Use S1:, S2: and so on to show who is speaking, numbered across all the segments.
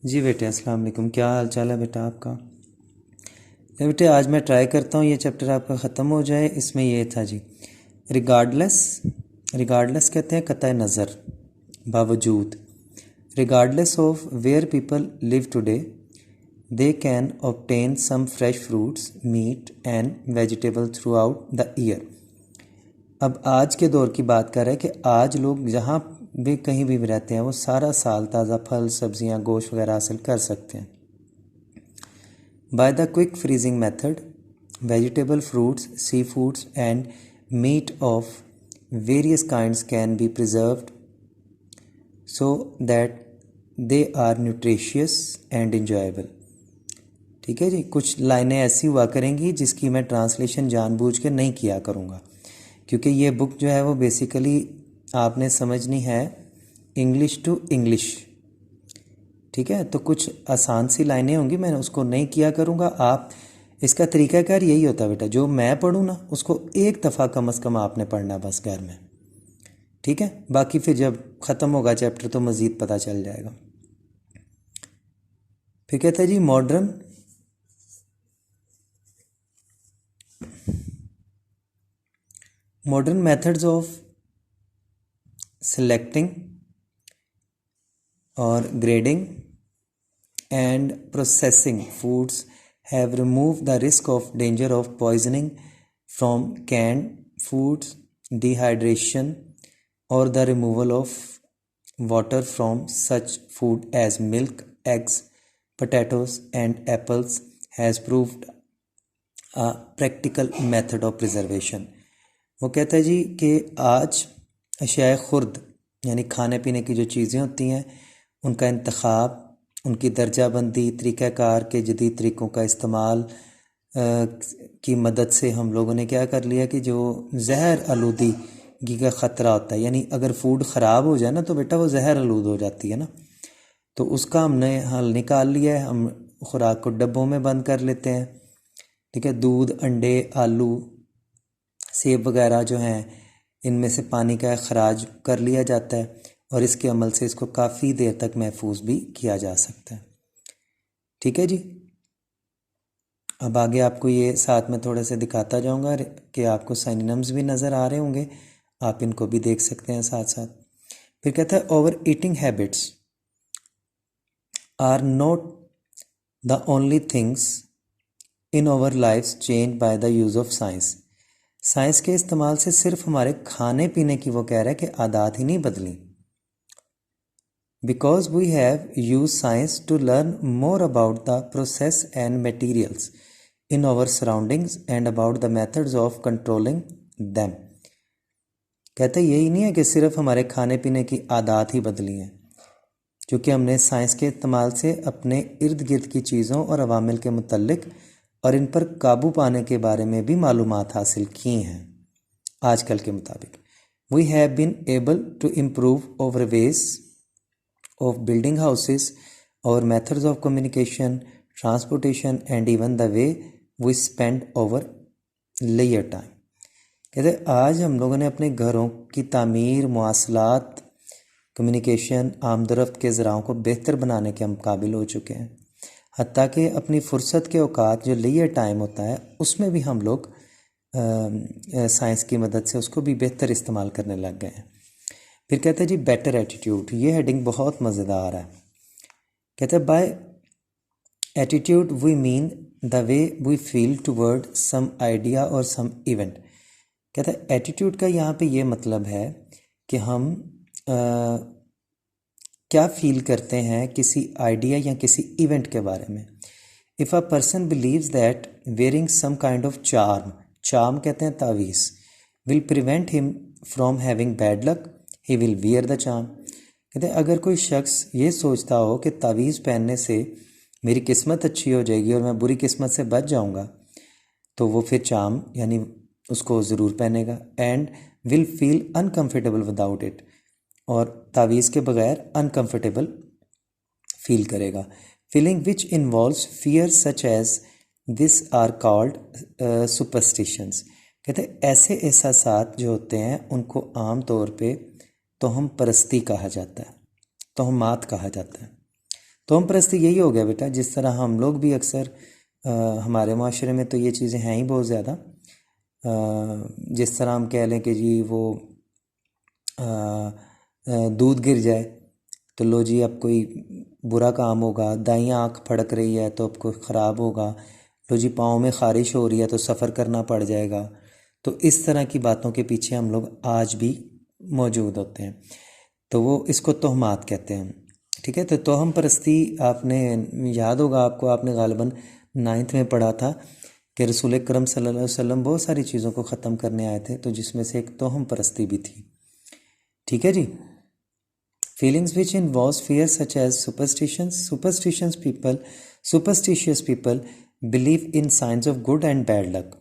S1: जी बेटे, अस्सलाम वालेकुम। क्या हाल चाल है बेटा आपका? बेटे आज मैं ट्राई करता हूँ ये चैप्टर आपका ख़त्म हो जाए। इसमें ये था जी, रिगार्डलेस। रिगार्डलेस कहते हैं कतई नज़र, बावजूद। Regardless of where people live today, they can obtain some fresh fruits, meat and vegetable throughout the year. अब आज के दौर की बात कर रहे हैं कि आज लोग जहाँ भी कहीं भी रहते हैं वो सारा साल ताज़ा फल, सब्जियाँ, गोश्त वगैरह हासिल कर सकते हैं। By the quick freezing method, vegetable, fruits, seafoods, and meat of various kinds can be preserved so that they are nutritious and enjoyable. ठीक है जी, कुछ लाइनें ऐसी हुआ करेंगी जिसकी मैं ट्रांसलेशन जानबूझ के नहीं किया करूँगा, क्योंकि ये बुक जो है वो बेसिकली आपने समझनी है इंग्लिश टू इंग्लिश। ठीक है, तो कुछ आसान सी लाइनें होंगी, मैं उसको नहीं किया करूँगा। आप इसका तरीक़ाकार यही होता है बेटा, जो मैं पढ़ूँ ना उसको एक दफ़ा कम से कम आपने पढ़ना बस घर में। ठीक है, बाकी फिर जब ख़त्म होगा चैप्टर तो मज़ीद पता चल जाएगा। फिर कहता है जी मॉडर्न मेथड्स ऑफ सेलेक्टिंग और grading and processing foods have removed the risk of danger of poisoning from canned foods, dehydration, or the removal of water from such food as milk, eggs, potatoes, and apples has proved a practical method of preservation. वो कहता है जी कि आज अशियाए खुर्द यानी खाने पीने की जो चीज़ें होती हैं उनका इंतखाब, उनकी दर्जाबंदी, तरीक़ाकार के जदीद तरीक़ों का इस्तेमाल की मदद से हम लोगों ने क्या कर लिया कि जो जहर आलूदगी का ख़तरा होता है, यानी अगर फूड ख़राब हो जाए ना तो बेटा वो जहर आलूद हो जाती है ना, तो उसका हमने हल निकाल लिया है। हम खुराक को डब्बों में बंद कर लेते हैं। ठीक है, दूध, अंडे, आलू, सेब वगैरह जो हैं इनमें से पानी का खराज कर लिया जाता है और इसके अमल से इसको काफ़ी देर तक महफूज भी किया जा सकता है। ठीक है जी, अब आगे आपको ये साथ में थोड़े से दिखाता जाऊंगा कि आपको साइनिनम्स भी नज़र आ रहे होंगे, आप इनको भी देख सकते हैं साथ साथ। फिर कहता है over eating habits are not the only things in our lifes change by the use of science. Science के इस्तेमाल से सिर्फ हमारे खाने पीने की वो कह रहा है कि आदत ही नहीं बदली, because we have used science to learn more about the process and materials in our surroundings and about the methods of controlling them. कहते यही नहीं है कि सिर्फ हमारे खाने पीने की आदत ही बदली हैं, क्योंकि हमने साइंस के इस्तेमाल से अपने इर्द गिर्द की चीज़ों और अवामिल के मुतल्लिक और इन पर काबू पाने के बारे में भी मालूमात हासिल की हैं। आजकल के मुताबिक we have been able to improve over ways of building houses, our methods of communication, transportation, and even the way we spend our leisure time. कहते आज हम लोगों ने अपने घरों की तामीर, मवासलात, कम्युनिकेशन, आमदरफ्त के ज़राओं को बेहतर बनाने के हम काबिल हो चुके हैं। हत्ता कि अपनी फ़ुर्सत के औकात जो लेयर टाइम होता है उसमें भी हम लोग साइंस की मदद से उसको भी बेहतर इस्तेमाल करने लग गए हैं। फिर कहते हैं जी बेटर एटीट्यूड, ये हेडिंग बहुत मज़ेदार है। कहते हैं by attitude we mean the way we feel toward some idea और सम इवेंट। कहते हैं एटीट्यूड का यहाँ पे ये मतलब है कि हम क्या फील करते हैं किसी आइडिया या किसी इवेंट के बारे में। If a person believes that wearing some kind of charm, charm कहते हैं तावीज़, will prevent him from having bad luck, he will wear the charm. कहते हैं अगर कोई शख्स ये सोचता हो कि तावीज़ पहनने से मेरी किस्मत अच्छी हो जाएगी और मैं बुरी किस्मत से बच जाऊंगा, तो वो फिर चार्म यानी उसको ज़रूर पहनेगा। And will feel uncomfortable without it, और तावीज़ के बगैर अनकम्फर्टेबल फील करेगा। Feeling which involves fear such as this are called superstitions. कहते हैं ऐसे एहसासात जो होते हैं उनको आम तौर पे तोहम परस्ती कहा जाता है, तोहमात कहा जाता है। तोहम परस्ती यही हो गया बेटा, जिस तरह हम लोग भी अक्सर हमारे माशरे में तो ये चीज़ें हैं ही बहुत ज़्यादा। जिस तरह हम कह लें कि जी वो दूध गिर जाए तो लो जी अब कोई बुरा काम होगा, दाईं आँख फड़क रही है तो अब कोई ख़राब होगा, लो जी पाँव में ख़ारिश हो रही है तो सफ़र करना पड़ जाएगा। तो इस तरह की बातों के पीछे हम लोग आज भी मौजूद होते हैं, तो वो इसको तोहमात कहते हैं। ठीक है, तो तोहम परस्ती आपने याद होगा आपको, आपने गालिबन 9th में पढ़ा था कि रसूल करम सल्लल्लाहु अलैहि वसल्लम बहुत सारी चीज़ों को ख़त्म करने आए थे, तो जिसमें से एक तोहम परस्ती भी थी। ठीक है जी। Feelings which involves fear such as superstitious people believe in signs of good and bad luck।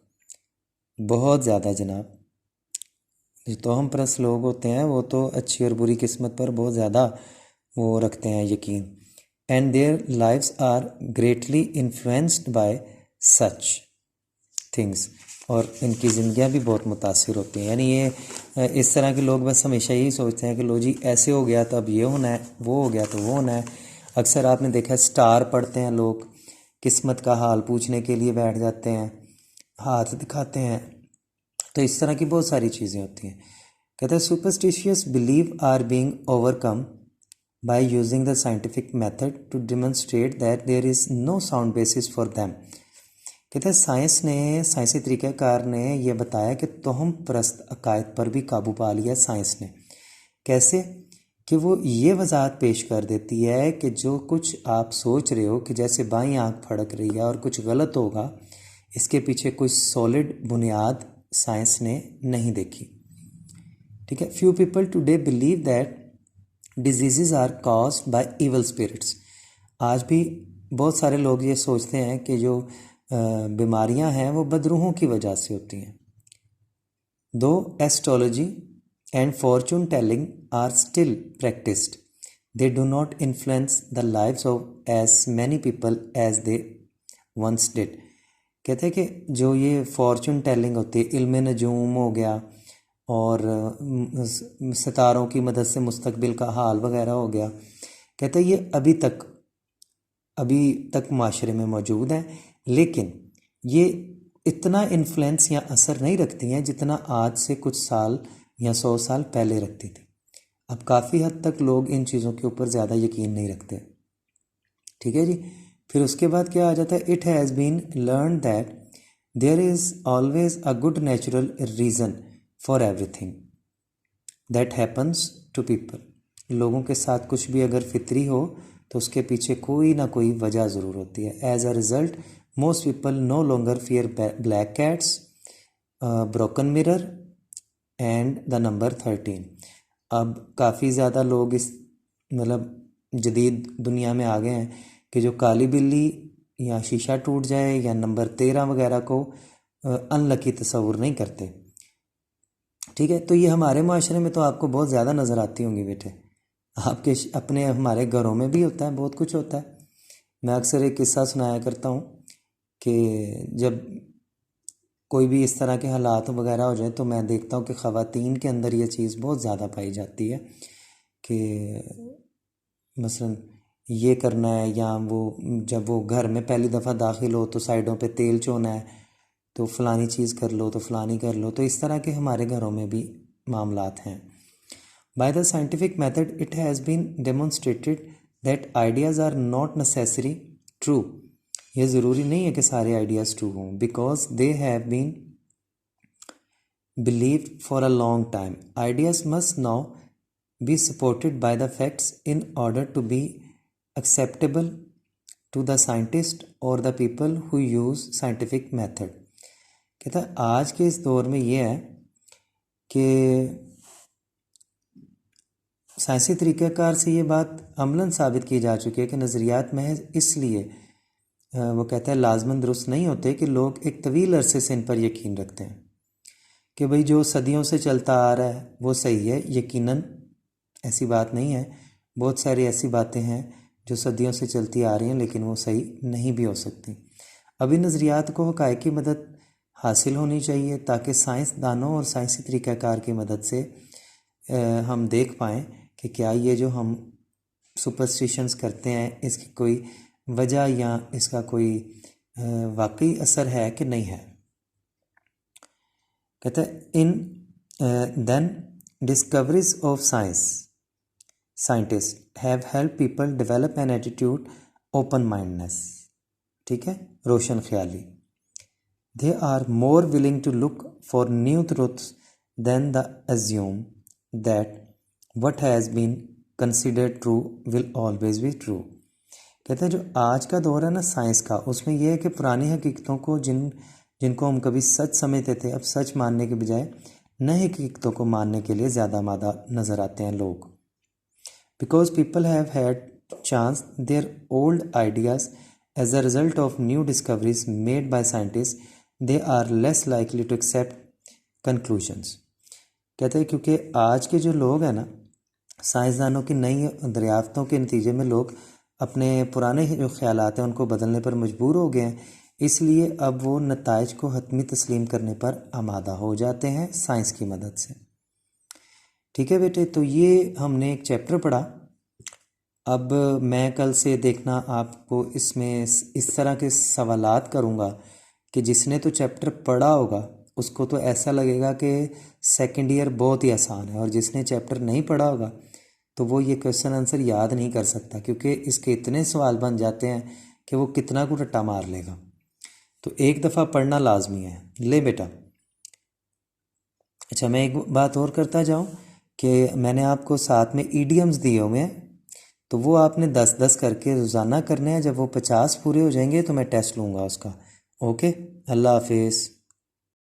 S1: बहुत ज़्यादा जनाब, जो तोहम परस्त लोग होते हैं वो तो अच्छी और बुरी किस्मत पर बहुत ज़्यादा वो रखते हैं यकीन। And their lives are greatly influenced by such things, और इनकी ज़िंदगियाँ भी बहुत मुतासिर होती हैं। यानी ये इस तरह के लोग बस हमेशा यही सोचते हैं कि लो जी ऐसे हो गया तो अब ये होना है, वो हो गया तो वो होना है। अक्सर आपने देखा है स्टार पढ़ते हैं लोग, किस्मत का हाल पूछने के लिए बैठ जाते हैं, हाथ दिखाते हैं, तो इस तरह की बहुत सारी चीज़ें होती हैं। कहते हैं superstitious believe are being overcome by using the scientific method to demonstrate that there is no sound basis for them. कहते हैं साइंसी तरीक़ाकार ने यह बताया कि तोहम परस्त अकायद पर भी काबू पा लिया साइंस ने। कैसे? कि वो ये वजाहत पेश कर देती है कि जो कुछ आप सोच रहे हो कि जैसे बाईं आँख फड़क रही है और कुछ गलत होगा, इसके पीछे कोई सॉलिड बुनियाद साइंस ने नहीं देखी। ठीक है, few people today believe that diseases are caused by evil spirits. आज भी बहुत सारे लोग ये सोचते हैं कि जो बीमारियां हैं वो बदरूहों की वजह से होती हैं। Though astrology and fortune telling are still practised, they do not influence the lives of as many people as they once did. कहते हैं कि जो ये फॉर्चून टेलिंग होती है, इल्म नजूम हो गया और सितारों की मदद से मुस्तकबिल का हाल वगैरह हो गया, कहते हैं ये अभी तक माशरे में मौजूद है, लेकिन ये इतना इन्फ्लुएंस या असर नहीं रखती हैं जितना आज से कुछ साल या 100 साल पहले रखती थी। अब काफ़ी हद तक लोग इन चीज़ों के ऊपर ज़्यादा यकीन नहीं रखते। ठीक है जी। फिर उसके बाद क्या आ जाता है, it has been learn that there is always a good natural reason for everything that happens to people. लोगों के साथ कुछ भी अगर फितरी हो तो उसके पीछे कोई ना कोई वजह ज़रूर होती है। As a result most people no longer fear black cats, broken mirror and the number 13। अब काफ़ी ज़्यादा लोग इस मतलब जदीद दुनिया में आ गए हैं कि जो काली बिल्ली या शीशा टूट जाए या नंबर 13 वगैरह को अनलकी तस्वुर नहीं करते। ठीक है, तो ये हमारे माशरे में तो आपको बहुत ज़्यादा नज़र आती होंगी बेटे, आपके अपने हमारे घरों में भी होता है, बहुत कुछ होता है। मैं अक्सर एक किस्सा सुनाया करता हूँ कि जब कोई भी इस तरह के हालात वगैरह हो जाए तो मैं देखता हूँ कि ख़वातीन के अंदर ये चीज़ बहुत ज़्यादा पाई जाती है कि मसलन ये करना है, या वो जब वो घर में पहली दफ़ा दाखिल हो तो साइडों पे तेल चोना है, तो फ़लानी चीज़ कर लो तो फ़लानी कर लो। तो इस तरह के हमारे घरों में भी मामलात हैं। By the scientific method it has been demonstrated that ideas are not necessary true. ये ज़रूरी नहीं है कि सारे आइडियाज़ ट्रू हों, because they have been believed for a long time. Ideas must now be supported by the facts in order to be acceptable to the scientist or the people who use scientific method। कहता है आज के इस दौर में ये है कि साइंसी तरीक़ाकार से ये बात अमलन साबित की जा चुकी है कि नज़रियात महज इसलिए वो कहता है लाजमन दुरुस्त नहीं होते कि लोग एक तवील अरसे से इन पर यकीन रखते हैं कि भाई जो सदियों से चलता आ रहा है वो सही है। यकीनन ऐसी बात नहीं है, बहुत सारी ऐसी बातें हैं जो सदियों से चलती आ रही हैं लेकिन वो सही नहीं भी हो सकती। अभी नज़रियात को हक़ाइक़ की मदद हासिल होनी चाहिए ताकि साइंसदानों और साइंसी तरीक़ाकार की मदद से हम देख पाएँ कि क्या ये जो हम सुपरस्टिशंस करते हैं, इसकी कोई वजह या इसका कोई वाकई असर है कि नहीं है। कहते हैं in then discoveries of scientist have help people develop an attitude open mindness, ठीक है, रोशन ख्याली। They are more willing to look for new truths than the assume that what has been considered true will always be true। कहते हैं जो आज का दौर है ना साइंस का, उसमें यह है कि पुरानी हकीकतों को जिनको हम कभी सच समझते थे, अब सच मानने के बजाय नई हकीकतों को मानने के लिए ज़्यादा मादा नज़र आते हैं लोग। Because people have had chance their old ideas as a result of new discoveries made by scientist, they are less likely to accept conclusions. कहते हैं क्योंकि आज के जो लोग हैं ना, साइंसदानों की नई दरियाफ्तों के नतीजे में लोग अपने पुराने जो ख्यालात हैं उनको बदलने पर मजबूर हो गए हैं, इसलिए अब वो नताइज को हतमी तस्लीम करने पर आमादा हो जाते हैं साइंस की मदद से। ठीक है बेटे, तो ये हमने एक चैप्टर पढ़ा। अब मैं कल से देखना आपको इसमें इस तरह के सवालात करूँगा कि जिसने तो चैप्टर पढ़ा होगा उसको तो ऐसा लगेगा कि सेकंड ईयर बहुत ही आसान है, और जिसने चैप्टर नहीं पढ़ा होगा तो वो ये क्वेश्चन आंसर याद नहीं कर सकता, क्योंकि इसके इतने सवाल बन जाते हैं कि वो कितना को रट्टा मार लेगा। तो एक दफ़ा पढ़ना लाजमी है। ले बेटा, अच्छा मैं एक बात और करता जाऊँ कि मैंने आपको साथ में ईडियम्स दिए हुए हैं, तो वो आपने 10-10 करके रोज़ाना करने हैं। जब वो 50 पूरे हो जाएंगे तो मैं टेस्ट लूँगा उसका। ओके, अल्लाह हाफिज़।